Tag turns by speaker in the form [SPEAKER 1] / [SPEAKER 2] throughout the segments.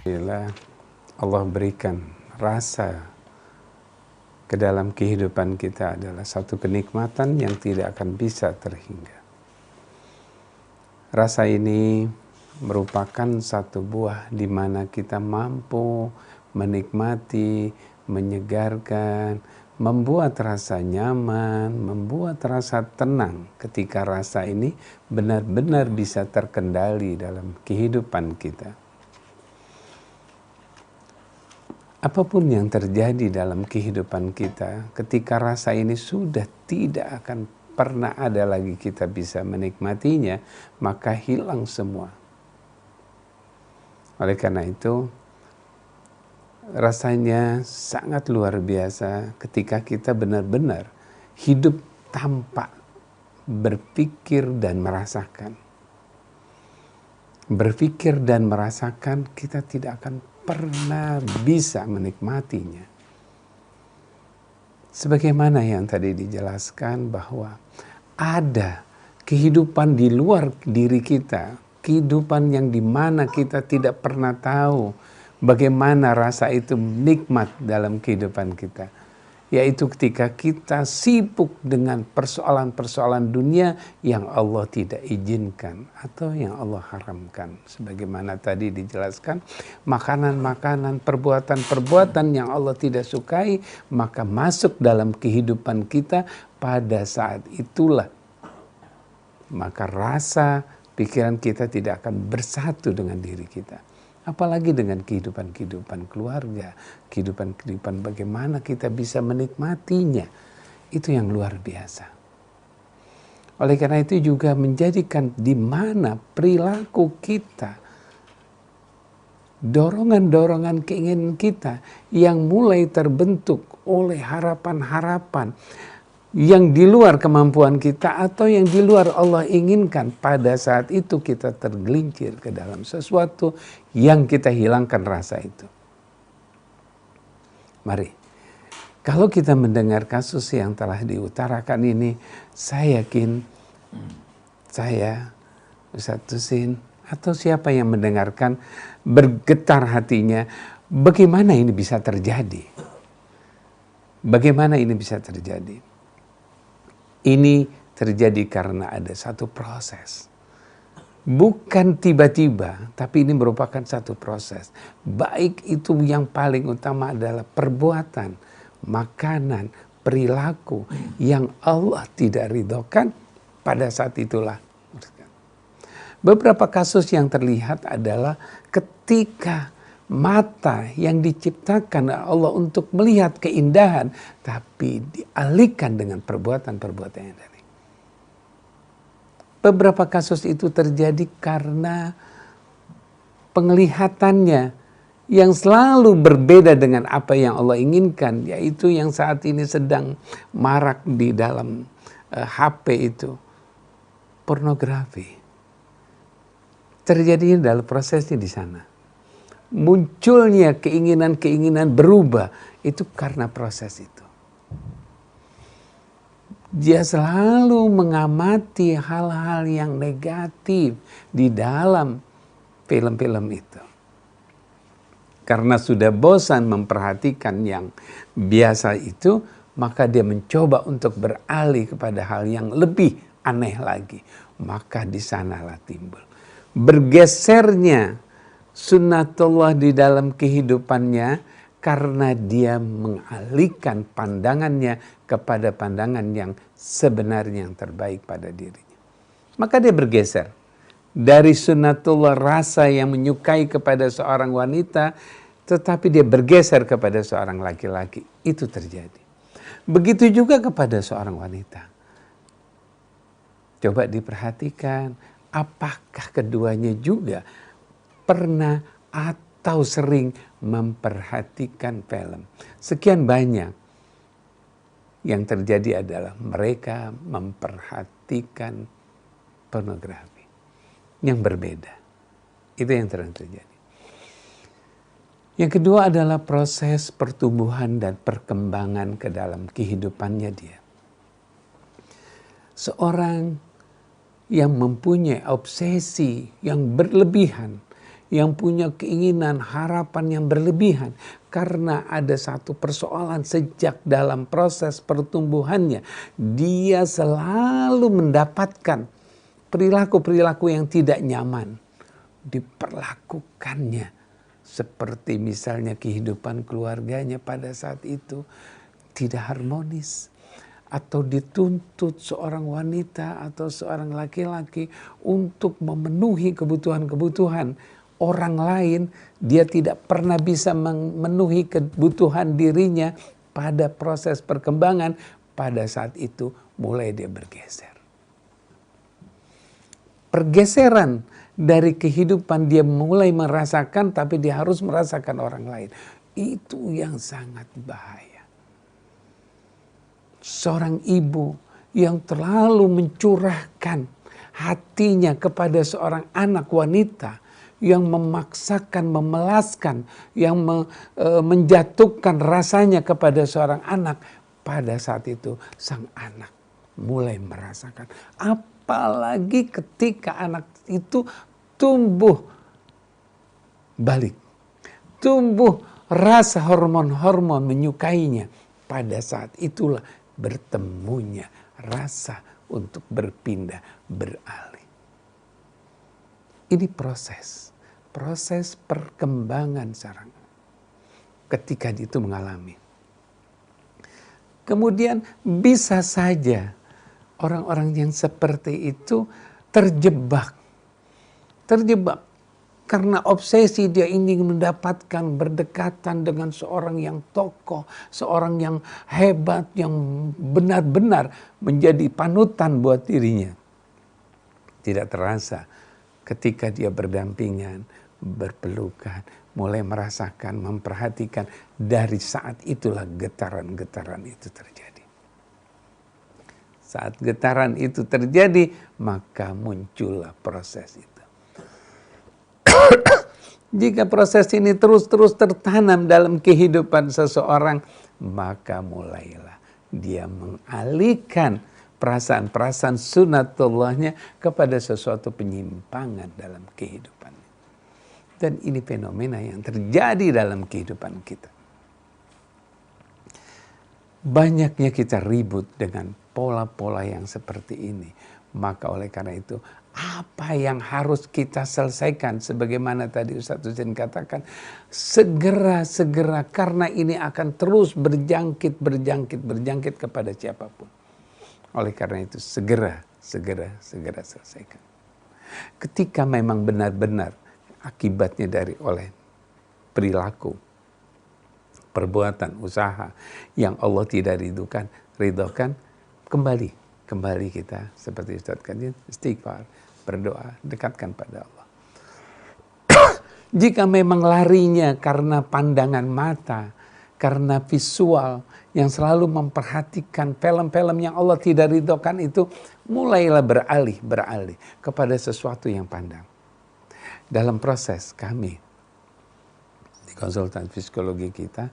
[SPEAKER 1] Bila Allah berikan rasa ke dalam kehidupan kita adalah satu kenikmatan yang tidak akan bisa terhingga. Rasa ini merupakan satu buah di mana kita mampu menikmati, menyegarkan, membuat rasa nyaman, membuat rasa tenang ketika rasa ini benar-benar bisa terkendali dalam kehidupan kita. Apapun yang terjadi dalam kehidupan kita, ketika rasa ini sudah tidak akan pernah ada lagi kita bisa menikmatinya, maka hilang semua. Oleh karena itu, rasanya sangat luar biasa ketika kita benar-benar hidup tanpa berpikir dan merasakan. Berpikir dan merasakan, kita tidak akan pernah bisa menikmatinya. Sebagaimana yang tadi dijelaskan bahwa ada kehidupan di luar diri kita, kehidupan yang dimana kita tidak pernah tahu bagaimana rasa itu nikmat dalam kehidupan kita. Yaitu ketika kita sibuk dengan persoalan-persoalan dunia yang Allah tidak izinkan atau yang Allah haramkan. Sebagaimana tadi dijelaskan, makanan-makanan, perbuatan-perbuatan yang Allah tidak sukai, maka masuk dalam kehidupan kita pada saat itulah. Maka rasa pikiran kita tidak akan bersatu dengan diri kita. Apalagi dengan kehidupan-kehidupan keluarga, kehidupan-kehidupan bagaimana kita bisa menikmatinya. Itu yang luar biasa. Oleh karena itu juga menjadikan di mana perilaku kita, dorongan-dorongan keinginan kita yang mulai terbentuk oleh harapan-harapan yang di luar kemampuan kita atau yang di luar Allah inginkan, pada saat itu kita tergelincir ke dalam sesuatu yang kita hilangkan rasa itu. Mari, kalau kita mendengar kasus yang telah diutarakan ini, saya yakin saya, Ustaz Tusin, atau siapa yang mendengarkan bergetar hatinya, bagaimana ini bisa terjadi? Bagaimana ini bisa terjadi? Ini terjadi karena ada satu proses. Bukan tiba-tiba, tapi ini merupakan satu proses. Baik itu yang paling utama adalah perbuatan, makanan, perilaku yang Allah tidak ridhokan, pada saat itulah. Beberapa kasus yang terlihat adalah ketika mata yang diciptakan Allah untuk melihat keindahan, tapi dialihkan dengan perbuatan-perbuatan yang tadi. Beberapa kasus itu terjadi karena penglihatannya yang selalu berbeda dengan apa yang Allah inginkan, yaitu yang saat ini sedang marak di dalam HP itu, pornografi. Terjadi dalam prosesnya di sana. Munculnya keinginan-keinginan berubah itu karena proses itu. Dia selalu mengamati hal-hal yang negatif di dalam film-film itu. Karena sudah bosan memperhatikan yang biasa itu, maka dia mencoba untuk beralih kepada hal yang lebih aneh lagi. Maka di sanalah timbul bergesernya sunnatullah di dalam kehidupannya, karena dia mengalihkan pandangannya kepada pandangan yang sebenarnya yang terbaik pada dirinya. Maka dia bergeser dari sunnatullah, rasa yang menyukai kepada seorang wanita, tetapi dia bergeser kepada seorang laki-laki. Itu terjadi. Begitu juga kepada seorang wanita. Coba diperhatikan, apakah keduanya juga pernah atau sering memperhatikan film. Sekian banyak yang terjadi adalah mereka memperhatikan pornografi yang berbeda. Itu yang terjadi. Yang kedua adalah proses pertumbuhan dan perkembangan ke dalam kehidupannya dia. Seorang yang mempunyai obsesi yang berlebihan, yang punya keinginan, harapan yang berlebihan. Karena ada satu persoalan sejak dalam proses pertumbuhannya, dia selalu mendapatkan perilaku-perilaku yang tidak nyaman. Diperlakukannya seperti misalnya kehidupan keluarganya pada saat itu tidak harmonis. Atau dituntut seorang wanita atau seorang laki-laki untuk memenuhi kebutuhan-kebutuhan orang lain, dia tidak pernah bisa memenuhi kebutuhan dirinya pada proses perkembangan. Pada saat itu mulai dia bergeser. Pergeseran dari kehidupan dia mulai merasakan, tapi dia harus merasakan orang lain. Itu yang sangat bahaya. Seorang ibu yang terlalu mencurahkan hatinya kepada seorang anak wanita, yang memaksakan, memelaskan, yang menjatuhkan rasanya kepada seorang anak. Pada saat itu sang anak mulai merasakan. Apalagi ketika anak itu tumbuh balik, tumbuh rasa hormon-hormon menyukainya. Pada saat itulah bertemunya rasa untuk berpindah, beralih. Ini proses perkembangan seorang ketika itu mengalami. Kemudian bisa saja orang-orang yang seperti itu terjebak karena obsesi, dia ingin mendapatkan berdekatan dengan seorang yang tokoh, seorang yang hebat, yang benar-benar menjadi panutan buat dirinya. Tidak terasa ketika dia berdampingan, berpelukan, mulai merasakan, memperhatikan, dari saat itulah getaran-getaran itu terjadi. Saat getaran itu terjadi, maka muncullah proses itu. Jika proses ini terus-terus tertanam dalam kehidupan seseorang, maka mulailah dia mengalihkan perasaan-perasaan sunatullahnya kepada sesuatu penyimpangan dalam kehidupannya. Dan ini fenomena yang terjadi dalam kehidupan kita. Banyaknya kita ribut dengan pola-pola yang seperti ini. Maka oleh karena itu, apa yang harus kita selesaikan? Sebagaimana tadi Ustaz Husain katakan, segera, karena ini akan terus berjangkit kepada siapapun. Oleh karena itu, segera selesaikan. Ketika memang benar-benar akibatnya oleh perilaku, perbuatan, usaha yang Allah tidak ridhokan, kembali kita seperti Ustaz katakan, istighfar, berdoa, dekatkan pada Allah. Jika memang larinya karena pandangan mata, karena visual yang selalu memperhatikan film-film yang Allah tidak ridhokan itu, mulailah beralih kepada sesuatu yang pandang. Dalam proses kami di konsultan psikologi kita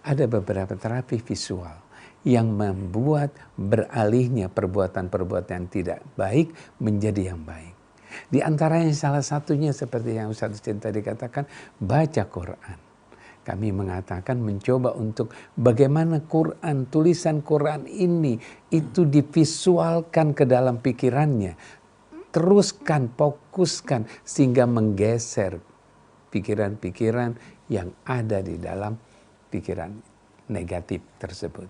[SPEAKER 1] ada beberapa terapi visual yang membuat beralihnya perbuatan-perbuatan yang tidak baik menjadi yang baik. Di antaranya salah satunya seperti yang Ustaz Husain tadi katakan, baca Quran. Kami mengatakan mencoba untuk bagaimana Quran, tulisan Quran ini itu divisualkan ke dalam pikirannya. Teruskan, fokuskan sehingga menggeser pikiran-pikiran yang ada di dalam pikiran negatif tersebut.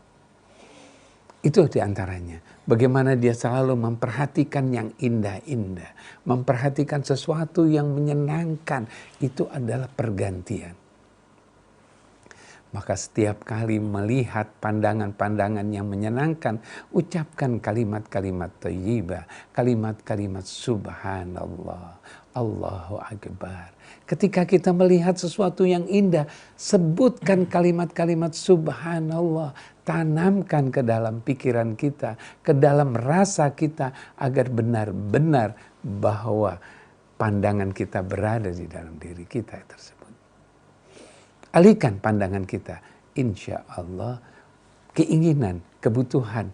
[SPEAKER 1] Itu diantaranya. Bagaimana dia selalu memperhatikan yang indah-indah. Memperhatikan sesuatu yang menyenangkan. Itu adalah pergantian. Maka setiap kali melihat pandangan-pandangan yang menyenangkan, ucapkan kalimat-kalimat thayyibah, kalimat-kalimat subhanallah, Allahu Akbar. Ketika kita melihat sesuatu yang indah, sebutkan kalimat-kalimat subhanallah, tanamkan ke dalam pikiran kita, ke dalam rasa kita, agar benar-benar bahwa pandangan kita berada di dalam diri kita tersebut. Alihkan pandangan kita, insya Allah keinginan, kebutuhan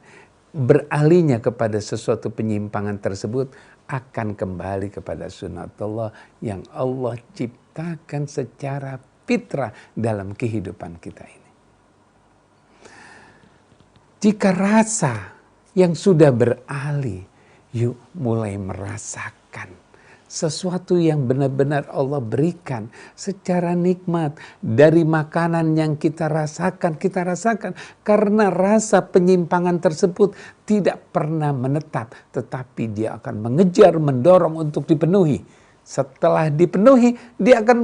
[SPEAKER 1] beralihnya kepada sesuatu penyimpangan tersebut akan kembali kepada sunatullah yang Allah ciptakan nyatakan secara fitrah dalam kehidupan kita ini. Jika rasa yang sudah beralih, yuk mulai merasakan sesuatu yang benar-benar Allah berikan secara nikmat. Dari makanan yang kita rasakan karena rasa penyimpangan tersebut tidak pernah menetap, tetapi dia akan mengejar, mendorong untuk dipenuhi. Setelah dipenuhi, dia akan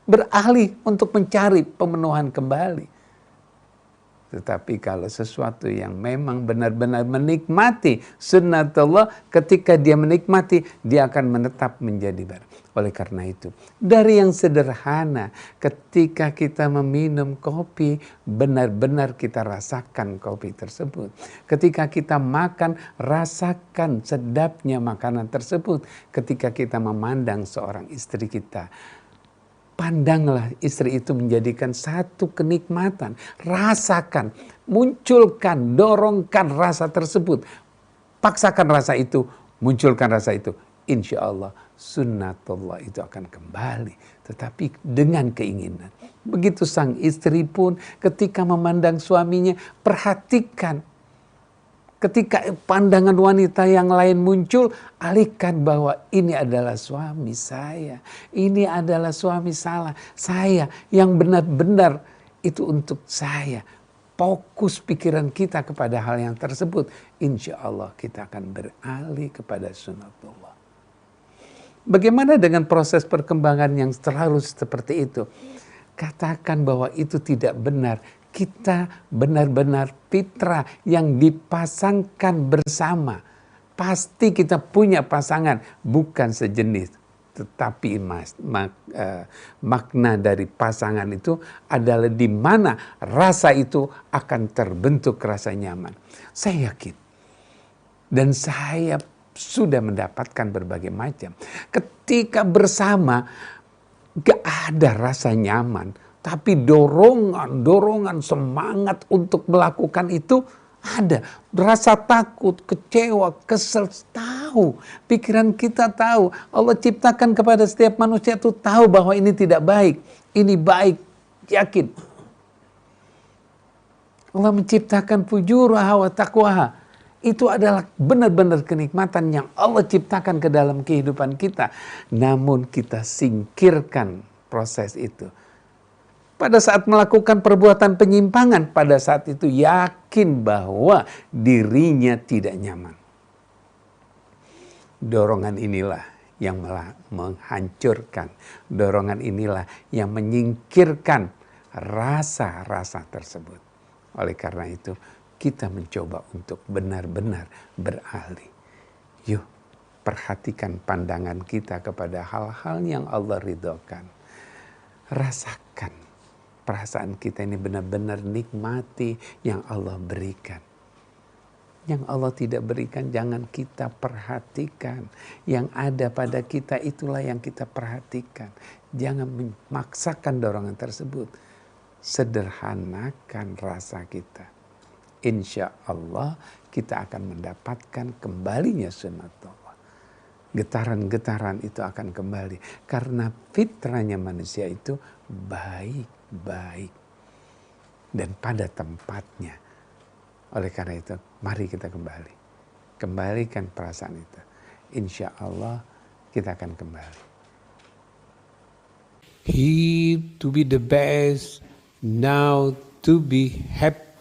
[SPEAKER 1] beralih untuk mencari pemenuhan kembali. Tetapi kalau sesuatu yang memang benar-benar menikmati sunnatullah, ketika dia menikmati, dia akan menetap menjadi baru. Oleh karena itu, dari yang sederhana, ketika kita meminum kopi, benar-benar kita rasakan kopi tersebut. Ketika kita makan, rasakan sedapnya makanan tersebut. Ketika kita memandang seorang istri kita, pandanglah istri itu menjadikan satu kenikmatan. Rasakan, munculkan, dorongkan rasa tersebut. Paksakan rasa itu, munculkan rasa itu. Insya Allah sunnatullah itu akan kembali. Tetapi dengan keinginan. Begitu sang istri pun ketika memandang suaminya, perhatikan. Ketika pandangan wanita yang lain muncul, alihkan bahwa ini adalah suami saya. Ini adalah suami saya yang benar-benar itu untuk saya. Fokus pikiran kita kepada hal yang tersebut. Insya Allah kita akan beralih kepada sunnatullah. Bagaimana dengan proses perkembangan yang terlalu seperti itu? Katakan bahwa itu tidak benar. Kita benar-benar fitrah yang dipasangkan bersama. Pasti kita punya pasangan, bukan sejenis. Tetapi makna dari pasangan itu adalah di mana rasa itu akan terbentuk rasa nyaman. Saya yakin. Dan saya sudah mendapatkan berbagai macam. Ketika bersama, gak ada rasa nyaman. Tapi dorongan, semangat untuk melakukan itu ada. Rasa takut, kecewa, kesel, tahu. Pikiran kita tahu. Allah ciptakan kepada setiap manusia itu tahu bahwa ini tidak baik. Ini baik, yakin. Allah menciptakan fujuraha wa taqwaha. Itu adalah benar-benar kenikmatan yang Allah ciptakan ke dalam kehidupan kita. Namun kita singkirkan proses itu. Pada saat melakukan perbuatan penyimpangan, pada saat itu yakin bahwa dirinya tidak nyaman. Dorongan inilah yang menghancurkan. Dorongan inilah yang menyingkirkan rasa-rasa tersebut. Oleh karena itu, kita mencoba untuk benar-benar beralih. Yuk, perhatikan pandangan kita kepada hal-hal yang Allah ridhokan. Rasakan. Perasaan kita ini benar-benar nikmati yang Allah berikan. Yang Allah tidak berikan jangan kita perhatikan. Yang ada pada kita itulah yang kita perhatikan. Jangan memaksakan dorongan tersebut. Sederhanakan rasa kita. Insya Allah kita akan mendapatkan kembalinya sunnatullah. Getaran-getaran itu akan kembali. Karena fitrahnya manusia itu baik. Dan pada tempatnya. Oleh karena itu, mari kita kembali. Kembalikan perasaan itu. Insya Allah kita akan kembali. He to be the best, now to be happy.